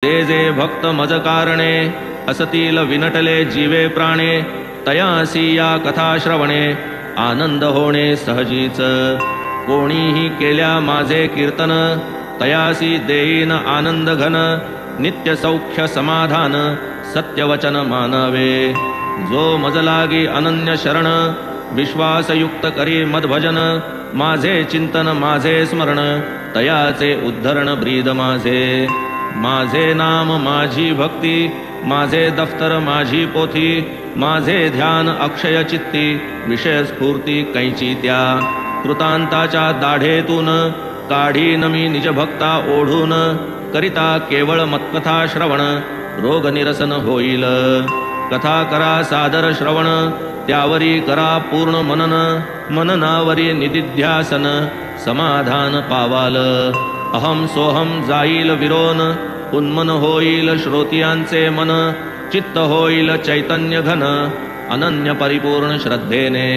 जे जे भक्त मज कारणे असतील विनटले जीवे प्राणे तयासी या कथा श्रवणे आनंद होणे सहजीच। कोणीही केल्या माझे कीर्तन तयासी देईन आनंद घन नित्य सौख्य समाधान सत्यवचन मानवे। जो मज लागी अनन्य शरण विश्वासयुक्त करी मदभजन माझे चिंतन माझे स्मरण तयाचे उद्धरण ब्रीद माझे। माझे नाम माझी भक्ती माझे दफ्तर माझी पोथी माझे ध्यान अक्षय चित्ती विषय स्फूर्ती कैची त्या। कृतांताच्या दाढेतून काढीन मी निज भक्ता ओढून करिता केवळ मत्कथा श्रवण रोग निरसन होईल। कथा करा सादर श्रवण त्यावरी करा पूर्ण मनन मननावरी निदिध्यासन समाधान पावाल। अहम सोहम जाईल विरोन उन्मन होईल श्रोतियांचे मन चित्त होईल चैतन्य घन अनन्य परिपूर्ण श्रद्धेने।